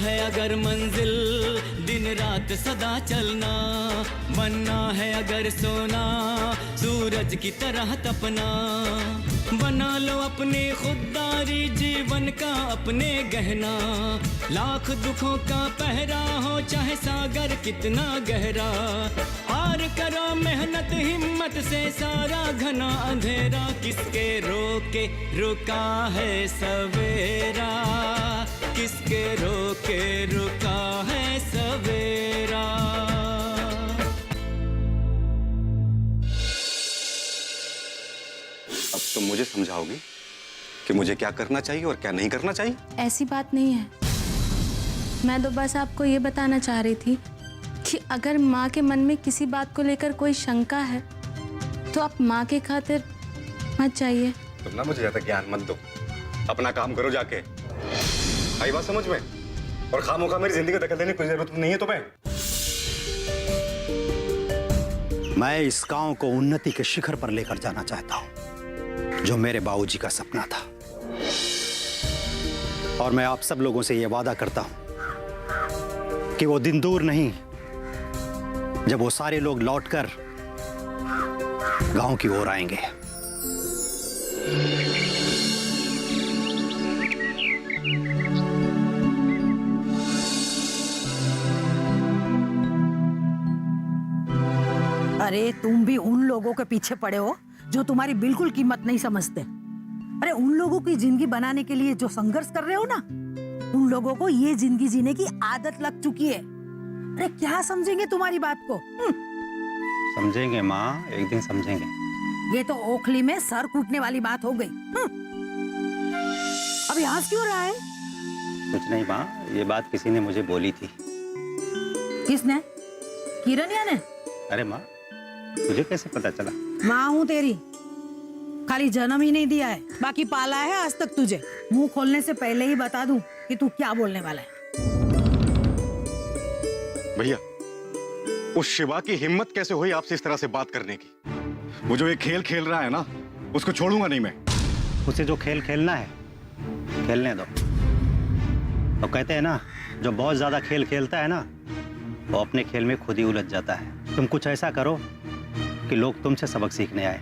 है अगर मंजिल दिन रात सदा चलना, बनना है अगर सोना सूरज की तरह तपना, बना लो अपने खुददारी जीवन का अपने गहना, लाख दुखों का पहरा हो चाहे सागर कितना गहरा, हार करो मेहनत हिम्मत से सारा घना अंधेरा, किसके रोके रुका है सवेरा, किसके रोके रुका है सवेरा। अब तुम मुझे समझाओगी कि मुझे क्या करना चाहिए और क्या नहीं करना चाहिए? ऐसी बात नहीं है, मैं तो बस आपको ये बताना चाह रही थी कि अगर माँ के मन में किसी बात को लेकर कोई शंका है तो आप माँ के खातिर मत जाइए। तुम ना मुझे ज्यादा ज्ञान मत दो, अपना काम करो जाके। आई बात समझ में? और खामोखा मेरी जिंदगी में दखल देने की कोई जरूरत नहीं है तुम्हें। मैं इस गांव को उन्नति के शिखर पर लेकर जाना चाहता हूं, जो मेरे बाबूजी का सपना था। और मैं आप सब लोगों से यह वादा करता हूं कि वो दिन दूर नहीं जब वो सारे लोग लौटकर गांव की ओर आएंगे। अरे तुम भी उन लोगों के पीछे पड़े हो जो तुम्हारी बिल्कुल कीमत नहीं समझते। अरे उन लोगों की जिंदगी बनाने के लिए जो संघर्ष कर रहे हो ना, उन लोगों को ये जिंदगी जीने की आदत लग चुकी है। अरे क्या समझेंगे तुम्हारी बात को? समझेंगे माँ, एक दिन समझेंगे। ये तो ओखली में सर कूटने वाली बात हो गई। अभी हंस क्यों रहा है? कुछ नहीं माँ, ये बात किसी ने मुझे बोली थी। किसने? किरनिया ने? अरे माँ, तुझे कैसे पता चला? माँ हूँ तेरी, खाली जन्म ही नहीं दिया है, बाकी पाला है आज तक तुझे। मुंह खोलने से पहले ही बता दूं कि तू क्या बोलने वाला है। भैया, उस शिवा की हिम्मत कैसे हुई आपसे इस तरह से बात करने की? वो जो ये खेल खेल रहा है ना, उसको छोड़ूंगा नहीं मैं। उसे जो खेल खेलना है खेलने दो। तो कहते हैं ना, जो बहुत ज्यादा खेल खेलता है ना, वो अपने खेल में खुद ही उलझ जाता है। तुम कुछ ऐसा करो कि लोग तुमसे सबक सीखने आए।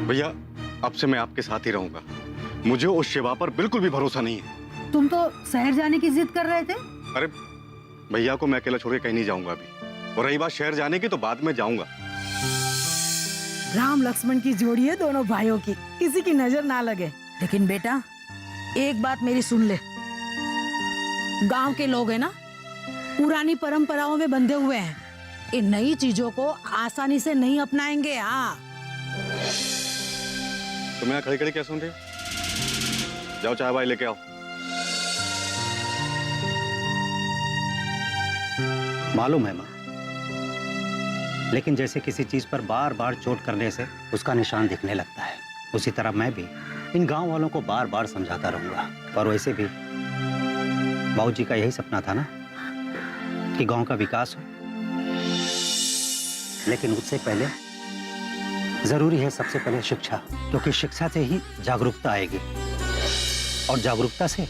भैया, अब से मैं आपके साथ ही रहूंगा। मुझे उस शिवा पर बिल्कुल भी भरोसा नहीं है। तुम तो शहर जाने की जिद कर रहे थे। अरे भैया को मैं अकेला छोड़ के कहीं नहीं जाऊंगा अभी। और रही बात शहर जाने की, तो बाद में जाऊंगा। राम लक्ष्मण की जोड़ी है दोनों भाइयों की, किसी की नजर ना लगे। लेकिन बेटा, एक बात मेरी सुन ले। गांव के लोग है ना, पुरानी परंपराओं में बंधे हुए हैं। इन नई चीजों को आसानी से नहीं अपनाएंगे। हाँ, तुम यहाँ खड़ी खड़ी क्या सुन रहे हो? जाओ चाय भाई लेके आओ। मालूम है माँ, लेकिन जैसे किसी चीज पर बार बार चोट करने से उसका निशान दिखने लगता है, उसी तरह मैं भी इन गांव वालों को बार बार समझाता रहूंगा। और वैसे भी बाबूजी का यही सपना था ना कि गांव का विकास हो। लेकिन उससे पहले जरूरी है सबसे पहले शिक्षा, क्योंकि शिक्षा से ही जागरूकता आएगी और जागरूकता से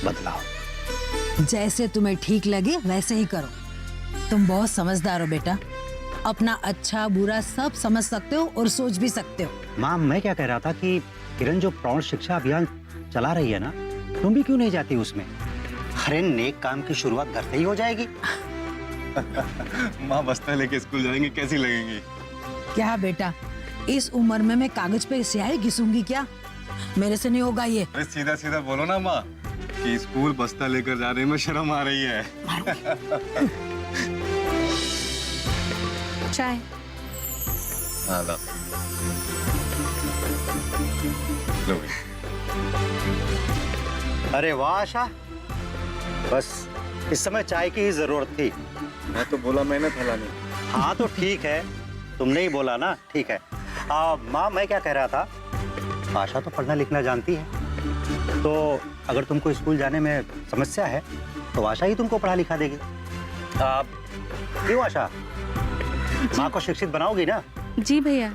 बदलाव। जैसे तुम्हें ठीक लगे वैसे ही करो। तुम बहुत समझदार हो बेटा, अपना अच्छा बुरा सब समझ सकते हो और सोच भी सकते हो। माँ, मैं क्या कह रहा था कि किरण जो प्रौढ़ शिक्षा अभियान चला रही है ना, तुम भी क्यों नहीं जाती उसमें? हर नेक काम की शुरुआत घर से ही हो जाएगी। माँ, बस्ता लेके स्कूल जाएंगे, कैसी लगेंगी? क्या बेटा, इस उम्र में मैं कागज पे स्याही घिसूंगी क्या? मेरे से नहीं होगा ये। अरे सीधा सीधा बोलो ना माँ कि स्कूल बस्ता लेकर जाने में शर्म आ रही है। चाय। हाँ, लो। लो भाई। अरे वाह आशा, बस इस समय चाय की ही जरूरत थी। मैं तो बोला मैंने फैलानी। हाँ तो ठीक है, तुमने ही बोला ना, ठीक है। माँ, मैं क्या कह रहा था, आशा तो पढ़ना लिखना जानती है, तो अगर तुमको स्कूल जाने में समस्या है तो आशा ही तुमको पढ़ा लिखा देगी। क्यों आशा, माँ को शिक्षित बनाओगी ना? जी भैया।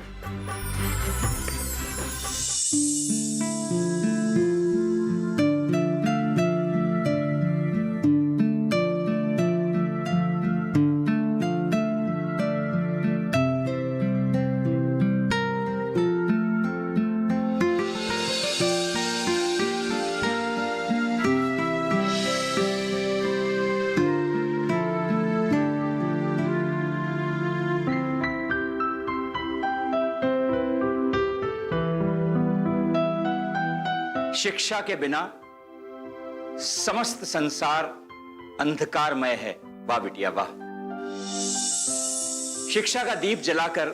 शिक्षा के बिना समस्त संसार अंधकारमय है। वाह बिटिया वाह। शिक्षा का दीप जलाकर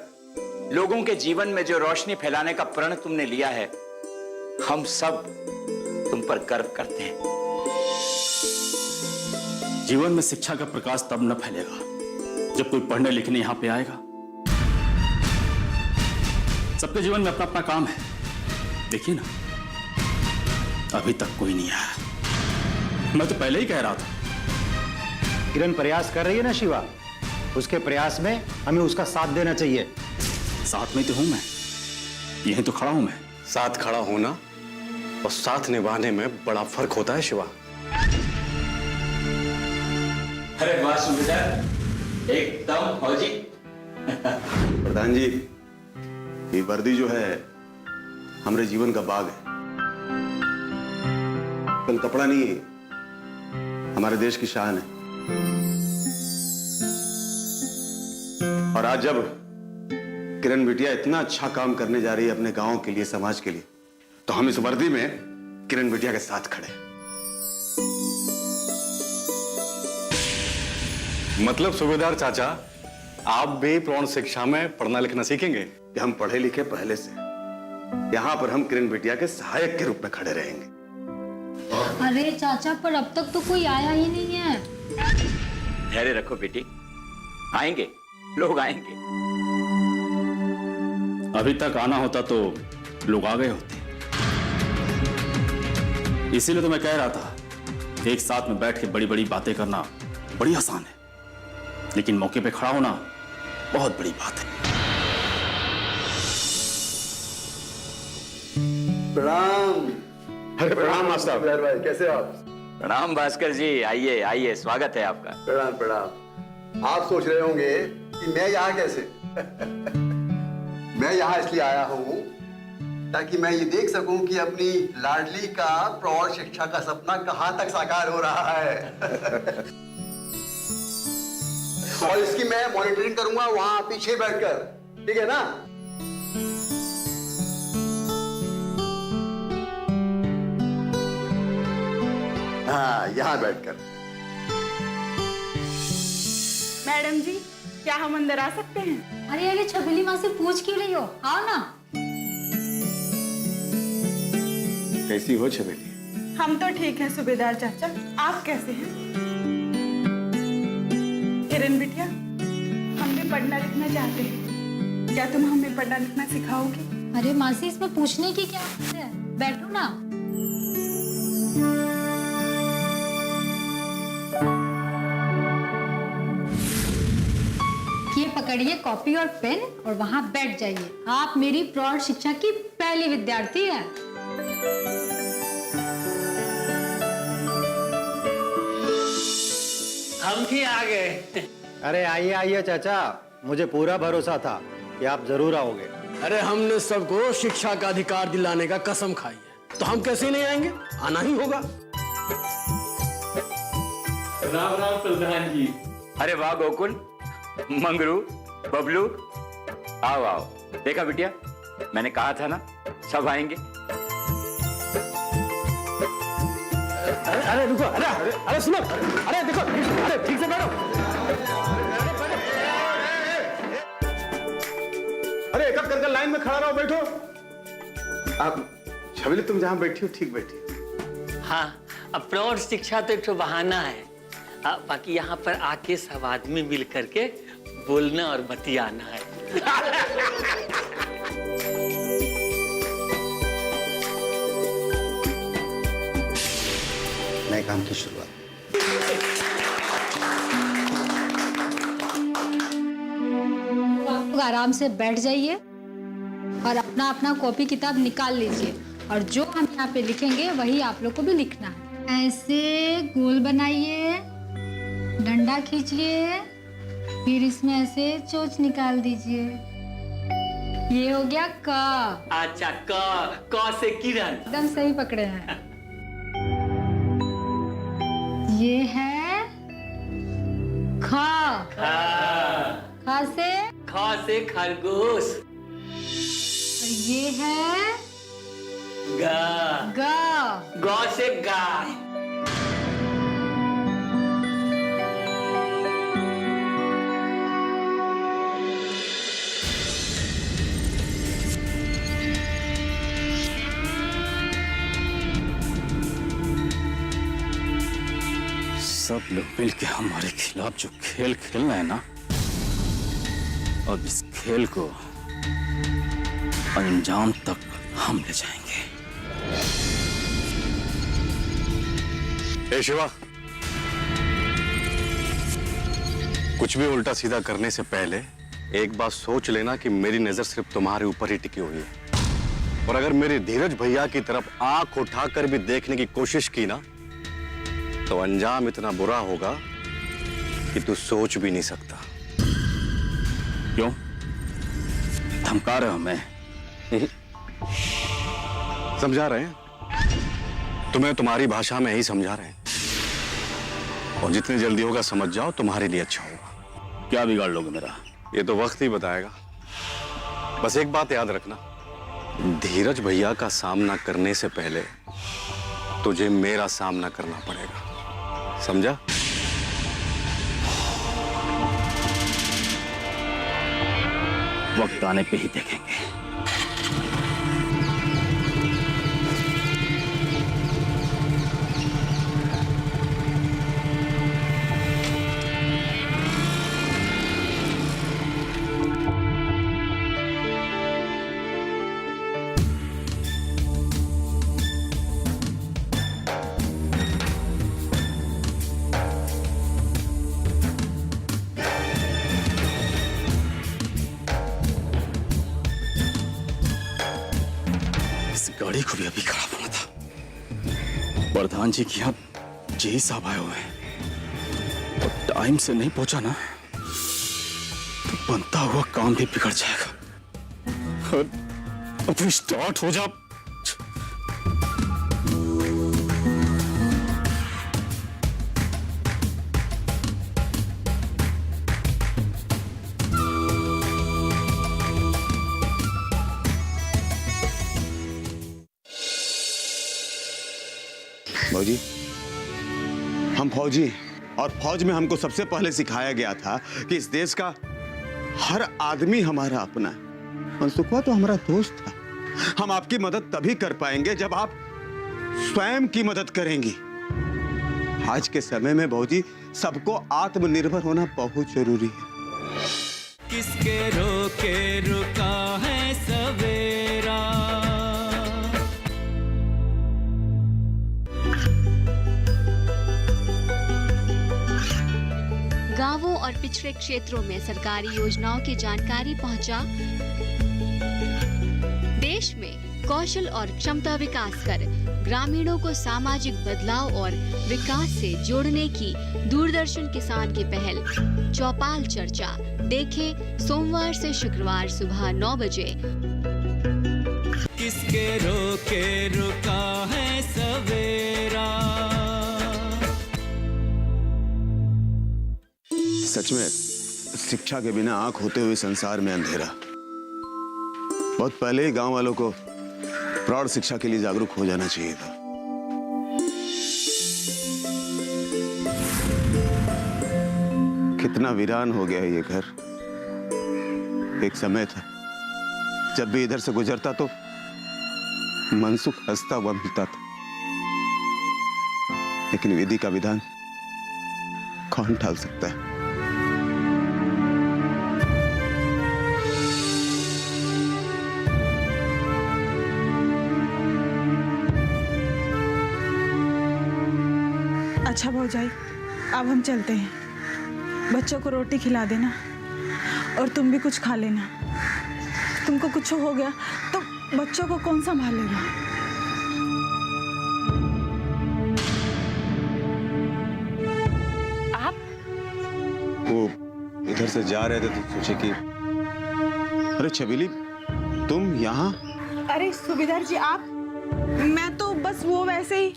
लोगों के जीवन में जो रोशनी फैलाने का प्रण तुमने लिया है, हम सब तुम पर गर्व करते हैं। जीवन में शिक्षा का प्रकाश तब न फैलेगा जब कोई पढ़ने लिखने यहां पे आएगा। सबके जीवन में अपना अपना काम है। देखिए ना, अभी तक कोई नहीं आया। मैं तो पहले ही कह रहा था। किरण प्रयास कर रही है ना शिवा, उसके प्रयास में हमें उसका साथ देना चाहिए। साथ में तो हूं मैं, यहीं तो खड़ा हूं मैं। साथ खड़ा होना और साथ निभाने में बड़ा फर्क होता है शिवा। अरे वाह सुबेदार, एकदम फौजी। प्रधान जी, ये वर्दी जो है हमारे जीवन का बाग है। कल कपड़ा नहीं, हमारे देश की शान है। और आज जब किरण बिटिया इतना अच्छा काम करने जा रही है अपने गांव के लिए, समाज के लिए, तो हम इस वर्दी में किरण बिटिया के साथ खड़े हैं। मतलब सूबेदार चाचा, आप भी प्रौढ़ शिक्षा में पढ़ना लिखना सीखेंगे? कि हम पढ़े लिखे पहले से, यहां पर हम किरण बिटिया के सहायक के रूप में खड़े रहेंगे। अरे चाचा, पर अब तक तो कोई आया ही नहीं है। धैर्य रखो बेटी, आएंगे, लोग आएंगे। अभी तक आना होता तो लोग आ गए होते। इसीलिए तो मैं कह रहा था, एक साथ में बैठ के बड़ी बड़ी बातें करना बड़ी आसान है, लेकिन मौके पे खड़ा होना बहुत बड़ी बात है। प्रणाम। अरे प्रणाम मास्टर भाई, कैसे आप? प्रणाम भास्कर जी, आइए आइए, स्वागत है आपका। प्रणाम प्रणाम। आप सोच रहे होंगे कि मैं यहाँ कैसे? मैं यहाँ इसलिए आया हूँ ताकि मैं ये देख सकूं कि अपनी लाडली का प्रौढ़ शिक्षा का सपना कहाँ तक साकार हो रहा है। और इसकी मैं मॉनिटरिंग करूंगा वहां पीछे बैठकर, ठीक है ना? हाँ, यहाँ बैठकर। मैडम जी, क्या हम अंदर आ सकते हैं? अरे अरे, छबीली माँ से पूछ क्यों रही हो? आओ ना। कैसी हो छबीली? हम तो ठीक हैं सूबेदार चाचा, आप कैसे हैं? किरण बिटिया, हम भी पढ़ना लिखना चाहते हैं, क्या तुम हमें पढ़ना लिखना सिखाओगी? अरे मासी, इसमें पूछने की क्या बात है? बैठो ना। ये पकड़िए कॉपी और पेन और वहां बैठ जाइए। आप मेरी प्रौढ़ शिक्षा की पहली विद्यार्थी हैं। हम भी आ गए। अरे आइए आइए चाचा, मुझे पूरा भरोसा था कि आप जरूर आओगे। अरे हमने सबको शिक्षा का अधिकार दिलाने का कसम खाई है, तो हम कैसे नहीं आएंगे? आना ही होगा। राम राम प्रधान जी। अरे वाह गोकुल, मंगरू, बबलू, आओ आओ। देखा बिटिया, मैंने कहा था ना, सब आएंगे। अरे रुको, अरे सुनो, अरे देखो, अरे ठीक से बैठो। अरे एक एक करके लाइन में खड़ा रहो, बैठो। आप छबीली, तुम जहां बैठी हो ठीक बैठी हो। हाँ, अब प्रौढ़ शिक्षा तो एक ठो बहाना है। बाकी यहाँ पर आके सब आदमी मिल करके बोलना और बतियाना है। नए काम की शुरुआत। आप लोग आराम से बैठ जाइए और अपना अपना कॉपी किताब निकाल लीजिए, और जो हम यहाँ पे लिखेंगे वही आप लोग को भी लिखना है। ऐसे गोल बनाइए, डंडा खींचिए, फिर इसमें ऐसे चोंच निकाल दीजिए। ये हो गया क। अच्छा, क से किरण। एकदम सही पकड़े हैं। ये है ख। ख से खरगोश। ये है ग। ग। गौ से गाय। सब लोग मिलके हमारे खिलाफ जो खेल खेल रहे हैं ना, अब इस खेल को अंजाम तक हम ले जाएंगे। ए शिवा, कुछ भी उल्टा सीधा करने से पहले एक बात सोच लेना कि मेरी नजर सिर्फ तुम्हारे ऊपर ही टिकी हुई है, और अगर मेरे धीरज भैया की तरफ आंख उठाकर भी देखने की कोशिश की ना, तो अंजाम इतना बुरा होगा कि तू सोच भी नहीं सकता। क्यों धमका रहे हो हमें? समझा रहे हैं तुम्हें, तुम्हारी भाषा में ही समझा रहे हैं, और जितनी जल्दी होगा समझ जाओ, तुम्हारे लिए अच्छा होगा। क्या बिगाड़ लोगे मेरा? ये तो वक्त ही बताएगा। बस एक बात याद रखना, धीरज भैया का सामना करने से पहले तुझे मेरा सामना करना पड़ेगा, समझा? वक्त आने पे ही देखेंगे। गाड़ी को भी अभी खराब होना था। प्रधान जी की यहाँ जी साहब आए हुए हैं, और टाइम से नहीं पहुंचा ना तो बनता हुआ काम भी बिगड़ जाएगा। और अभी स्टार्ट हो जा। फौजी, हम फौजी हैं, और फौज में हमको सबसे पहले सिखाया गया था कि इस देश का हर आदमी हमारा अपना है। मनसुखवा तो हमारा दोस्त था। हम आपकी मदद तभी कर पाएंगे जब आप स्वयं की मदद करेंगी। आज के समय में फौजी, सबको आत्मनिर्भर होना बहुत जरूरी है। किसके रोके रुका है सवेरा, गांवों और पिछड़े क्षेत्रों में सरकारी योजनाओं की जानकारी पहुंचा। देश में कौशल और क्षमता विकास कर ग्रामीणों को सामाजिक बदलाव और विकास से जोड़ने की दूरदर्शन किसान की पहल चौपाल चर्चा देखें सोमवार से शुक्रवार सुबह 9 बजे। किसके रोके रुका है सवेरा। सच में शिक्षा के बिना आंख होते हुए संसार में अंधेरा। बहुत पहले ही गांव वालों को प्रौढ़ शिक्षा के लिए जागरूक हो जाना चाहिए था। कितना वीरान हो गया है ये घर। एक समय था जब भी इधर से गुजरता तो मनसुख हंसता हुआ मिलता था, लेकिन विधि का विधान कौन टाल सकता है। अच्छा भौजाई, अब हम चलते हैं। बच्चों को रोटी खिला देना और तुम भी कुछ खा लेना। तुमको कुछ हो गया तो बच्चों को कौन संभालेगा? आप? वो इधर से जा रहे थे तो सोचे कि अरे छबीली, तुम यहाँ? अरे सूबेदार जी, आप? मैं तो बस वो वैसे ही।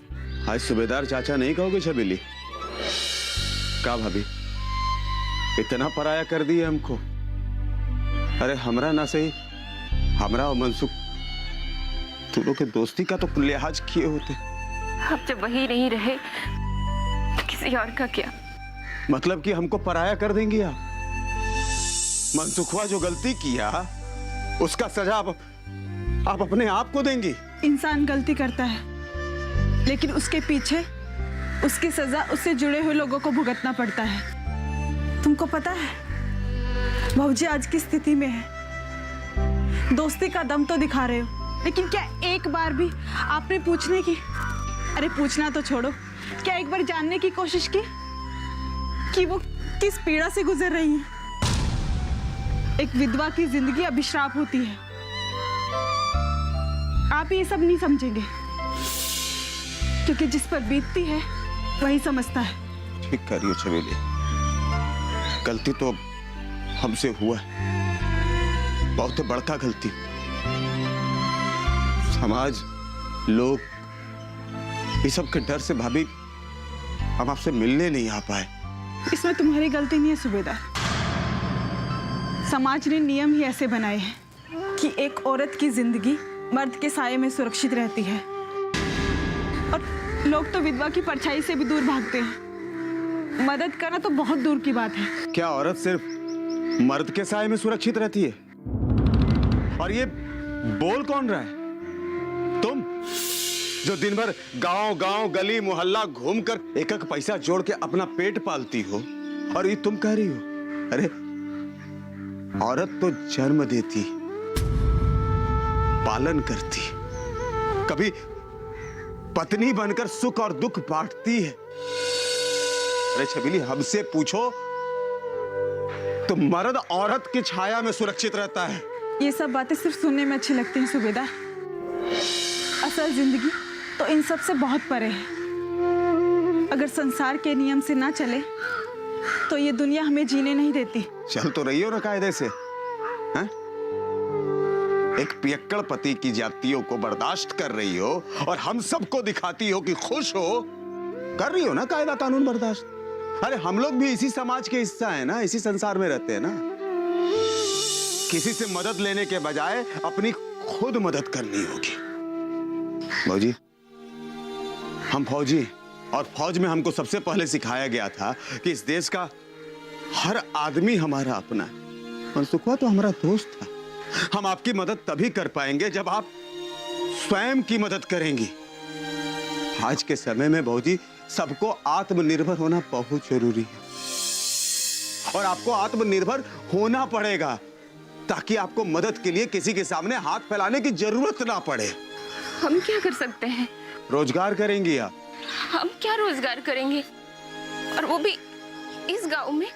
आज सूबेदार चाचा नहीं कहोगे छबीली? का भाभी, इतना पराया कर दिए हमको। अरे हमरा ना सही, हमरा और मनसुख दोनों के दोस्ती का तो लिहाज किए होते। अब जब वही नहीं रहे तो किसी और का क्या? मतलब कि हमको पराया कर देंगी आप? मनसुखवा जो गलती किया उसका सजा आप अपने आप को देंगी? इंसान गलती करता है लेकिन उसके पीछे उसकी सजा उससे जुड़े हुए लोगों को भुगतना पड़ता है। तुमको पता है भाऊजी आज की स्थिति में है, दोस्ती का दम तो दिखा रहे हो लेकिन क्या एक बार भी आपने पूछने की, अरे पूछना तो छोड़ो, क्या एक बार जानने की कोशिश की कि वो किस पीड़ा से गुजर रही हैं? एक विधवा की जिंदगी अभिशाप होती है। आप ये सब नहीं समझेंगे क्योंकि जिस पर बीतती है वही समझता है। ठीक कह रही हो छबीली, गलती तो हमसे हुआ है, बहुत बड़का गलती। समाज, लोग, इस सब के डर से भाभी हम आपसे मिलने नहीं आ पाए। इसमें तुम्हारी गलती नहीं है सूबेदार। समाज ने नियम ही ऐसे बनाए हैं कि एक औरत की जिंदगी मर्द के साये में सुरक्षित रहती है और लोग तो विधवा की परछाई से भी दूर भागते हैं। मदद करना तो बहुत दूर की बात है। क्या औरत सिर्फ मर्द के साये में सुरक्षित रहती है? और ये बोल कौन रहा है? तुम जो दिन भर गांव गांव गली मोहल्ला घूमकर एक एक पैसा जोड़ के अपना पेट पालती हो, और ये तुम कह रही हो? अरे औरत तो जन्म देती, पालन करती, कभी पत्नी बनकर सुख और दुख बांटती है। अरे छबीली, हमसे पूछो तो मर्द औरत की छाया में सुरक्षित रहता है। ये सब बातें सिर्फ सुनने में अच्छी लगती हैं सूबेदार, असल जिंदगी तो इन सब से बहुत परे है। अगर संसार के नियम से ना चले तो ये दुनिया हमें जीने नहीं देती। चल तो रही हो ना कायदे से, हैं? एक पियक्कड़ पति की जातियों को बर्दाश्त कर रही हो और हम सबको दिखाती हो कि खुश हो। कर रही हो ना कायदा कानून बर्दाश्त। अरे हम लोग भी इसी समाज के हिस्सा है ना, इसी संसार में रहते हैं ना। किसी से मदद लेने के बजाय अपनी खुद मदद करनी होगी। फौजी, हम फौजी हैं और फौज में हमको सबसे पहले सिखाया गया था कि इस देश का हर आदमी हमारा अपना है। मनसुखवा तो हमारा दोस्त था। हम आपकी मदद तभी कर पाएंगे जब आप स्वयं की मदद करेंगी। आज के समय में भौजी सबको आत्मनिर्भर होना बहुत जरूरी है और आपको आत्मनिर्भर होना पड़ेगा ताकि आपको मदद के लिए किसी के सामने हाथ फैलाने की जरूरत ना पड़े। हम क्या कर सकते हैं? रोजगार करेंगी आप? हम क्या रोजगार करेंगे, और वो भी इस गांव में?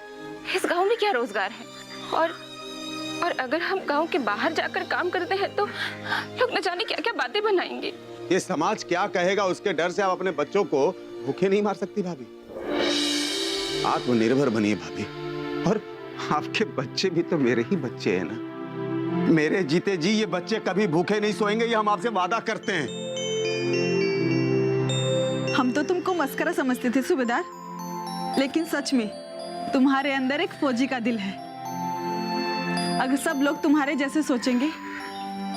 इस गांव में क्या रोजगार है? और अगर हम गांव के बाहर जाकर काम करते हैं तो लोग न जाने क्या क्या बातें बनाएंगे। ये समाज क्या कहेगा उसके डर से आप अपने बच्चों को भूखे नहीं मार सकती भाभी। आत्मनिर्भर बनिए भाभी। और आपके बच्चे भी तो मेरे ही बच्चे हैं ना। मेरे जीते जी ये बच्चे कभी भूखे नहीं सोएंगे, ये हम आपसे वादा करते हैं। हम तो तुमको मस्करा समझते थे सूबेदार, लेकिन सच में तुम्हारे अंदर एक फौजी का दिल है। अगर सब लोग तुम्हारे जैसे सोचेंगे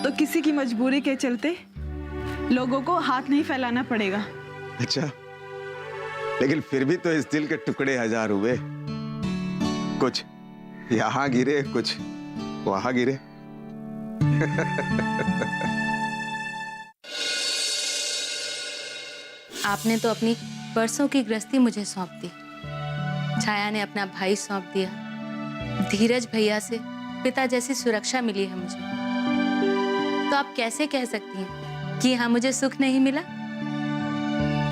तो किसी की मजबूरी के चलते लोगों को हाथ नहीं फैलाना पड़ेगा। अच्छा, लेकिन फिर भी तो इस दिल के टुकड़े हजार हुए। कुछ यहाँ गिरे, कुछ वहां गिरे। आपने तो अपनी परसों की गृहस्थी मुझे सौंप दी, छाया ने अपना भाई सौंप दिया, धीरज भैया से पिता जैसी सुरक्षा मिली है मुझे। तो आप कैसे कह सकती हैं कि यहाँ मुझे सुख नहीं मिला?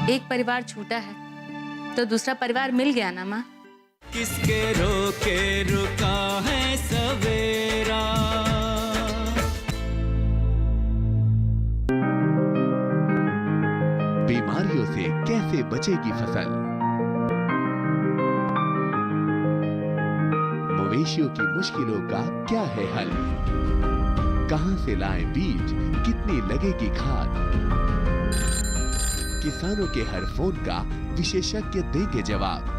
एक परिवार छूटा है तो दूसरा परिवार मिल गया ना माँ। किसके रोके रुका है सवेरा। बीमारियों से कैसे बचेगी फसल? मवेशियों की मुश्किलों का क्या है हल? कहां से लाएं बीज, कितनी लगेगी खाद? किसानों के हर फोन का विशेषज्ञ देंगे जवाब।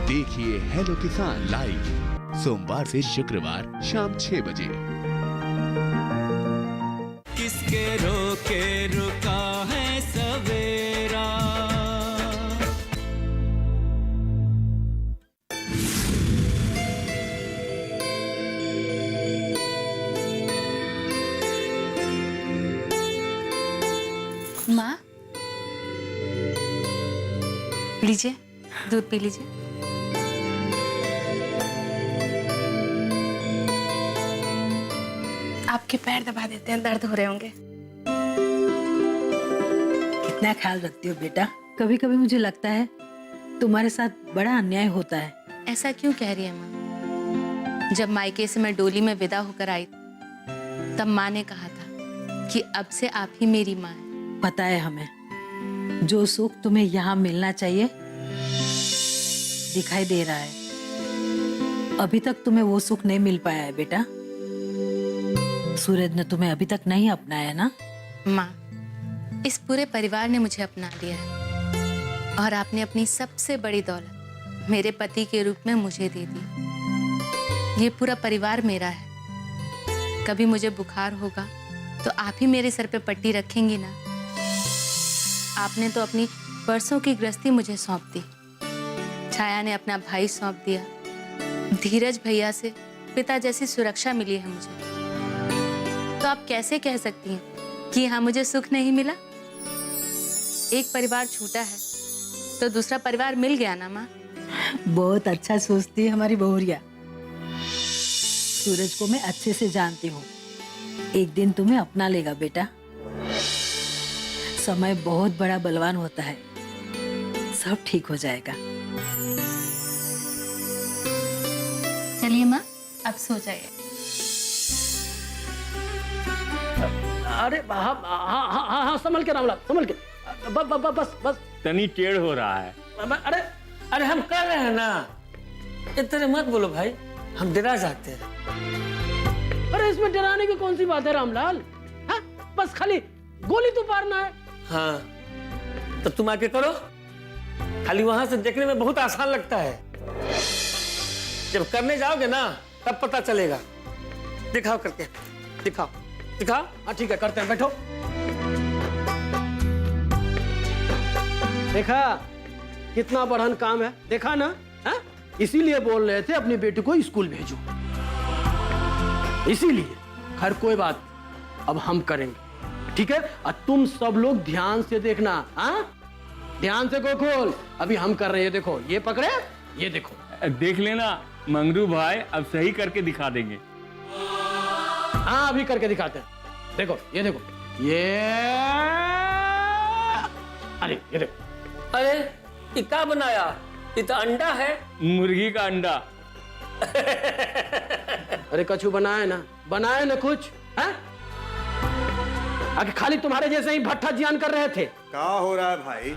देखिए हेलो किसान लाइव सोमवार से शुक्रवार शाम 6 बजे। किसके रोके रुका माँ, लीजिए, दूध पी लीजिए। आपके पैर दबा देते हैं, दर्द हो रहे होंगे। कितना ख्याल रखती हो बेटा। कभी कभी मुझे लगता है तुम्हारे साथ बड़ा अन्याय होता है। ऐसा क्यों कह रही है माँ? जब मायके से मैं डोली में विदा होकर आई तब माँ ने कहा था कि अब से आप ही मेरी माँ है। पता है हमें, जो सुख तुम्हें यहाँ मिलना चाहिए दिखाई दे रहा है। अभी तक तुम्हें वो सुख नहीं मिल पाया है बेटा। सूरज ने तुम्हें अभी तक नहीं अपनाया ना? माँ, इस पूरे परिवार ने मुझे अपना लिया है और आपने अपनी सबसे बड़ी दौलत मेरे पति के रूप में मुझे दे दी। ये पूरा परिवार मेरा है। कभी मुझे बुखार होगा तो आप ही मेरे सर पे पट्टी रखेंगी ना? आपने तो अपनी बरसों की गृहस्थी मुझे सौंप दी। छाया ने अपना भाई सौंप दिया। धीरज भैया से पिता जैसी सुरक्षा मिली है मुझे। तो आप कैसे कह सकती हैं कि यहाँ मुझे सुख नहीं मिला? एक परिवार छूटा है तो दूसरा परिवार मिल गया ना माँ? बहुत अच्छा सोचती है हमारी बहुरिया। सूरज को मैं अच्छे से जानती हूँ। एक दिन तुम्हें अपना लेगा बेटा। समय बहुत बड़ा बलवान होता है, सब ठीक हो जाएगा। चलिए माँ, अब सो जाइए। अरे हाँ हाँ हाँ हाँ, संभल के रामलाल, संभल के। बस बस तनी टेढ़ हो रहा है। अरे अरे हम कर रहे हैं ना। इतने मत बोलो भाई, हम डरा जाते हैं। अरे इसमें डराने की कौन सी बात है रामलाल? हाँ, बस खाली गोली तो मारना है। हाँ तो तुम आके करो। खाली वहां से देखने में बहुत आसान लगता है, जब करने जाओगे ना तब पता चलेगा। दिखाओ करके, दिखाओ दिखाओ। हाँ ठीक है, करते हैं, बैठो। देखा कितना बढ़न काम है, देखा ना? हाँ? इसीलिए बोल रहे थे अपनी बेटी को स्कूल भेजो, इसीलिए। खैर कोई बात, अब हम करेंगे, ठीक है? और तुम सब लोग ध्यान से देखना। हाँ, ध्यान से गोकुल, अभी हम कर रहे हैं। देखो ये पकड़े, ये देखो। देख लेना मंगरू भाई, अब सही करके दिखा देंगे। हाँ अभी करके दिखाते हैं। देखो ये देखो, ये अरे ये देखो। अरे ये क्या बनाया? ये तो अंडा है, मुर्गी का अंडा। अरे कछु बनाए ना कुछ है? आगे खाली तुम्हारे जैसे ही भट्ठा जियान कर रहे थे। क्या हो रहा है भाई?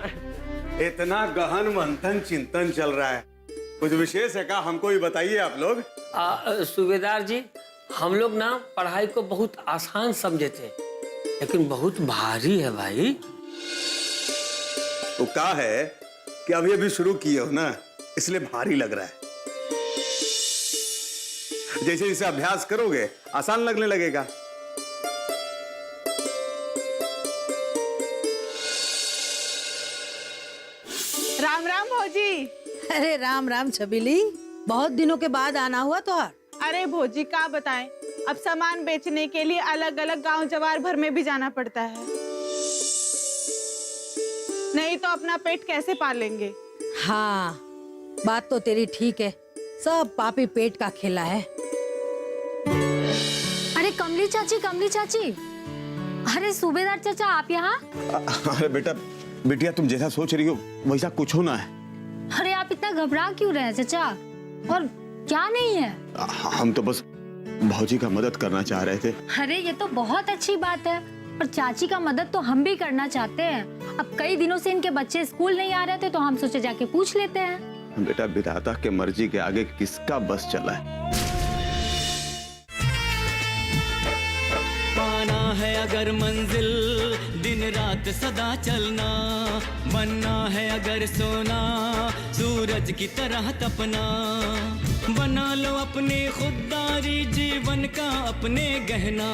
इतना गहन मंथन चिंतन चल रहा है, कुछ विशेष है क्या? हमको ही बताइए आप लोग। सूबेदार जी, हम लोग ना पढ़ाई को बहुत आसान समझे थे, लेकिन बहुत भारी है भाई। तो क्या है कि अभी अभी शुरू किए हो ना, इसलिए भारी लग रहा है। जैसे जैसे अभ्यास करोगे आसान लगने लगेगा। राम राम भौजी। अरे राम राम छबीली, बहुत दिनों के बाद आना हुआ तो। अरे भौजी क्या बताएं, अब सामान बेचने के लिए अलग अलग गांव जवार भर में भी जाना पड़ता है, नहीं तो अपना पेट कैसे पालेंगे? हाँ बात तो तेरी ठीक है, सब पापी पेट का खेला है। अरे कमली चाची, अरे सूबेदार चाचा आप यहाँ? अरे बेटा, बिटिया तुम जैसा सोच रही हो वैसा कुछ होना है। अरे आप इतना घबरा क्यों रहे हैं चाचा? और क्या नहीं है? हम तो बस भौजी का मदद करना चाह रहे थे। अरे ये तो बहुत अच्छी बात है, और चाची का मदद तो हम भी करना चाहते हैं। अब कई दिनों से इनके बच्चे स्कूल नहीं आ रहे थे, तो हम सोचे जाके पूछ लेते हैं। बेटा, विधाता के मर्जी के आगे किसका बस चला है? पाना है अगर मंजिल, दिन रात सदा चलना, बनना है अगर सोना, सूरज की तरह तपना, बना लो अपने खुददारी जीवन का अपने गहना,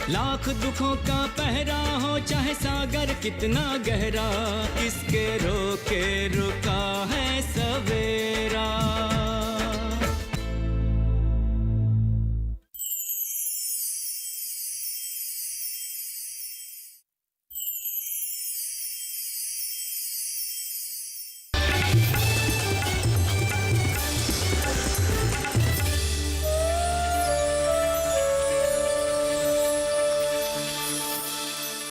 लाख दुखों का पहरा हो चाहे सागर कितना गहरा, किसके रोके रुका है सवेरा।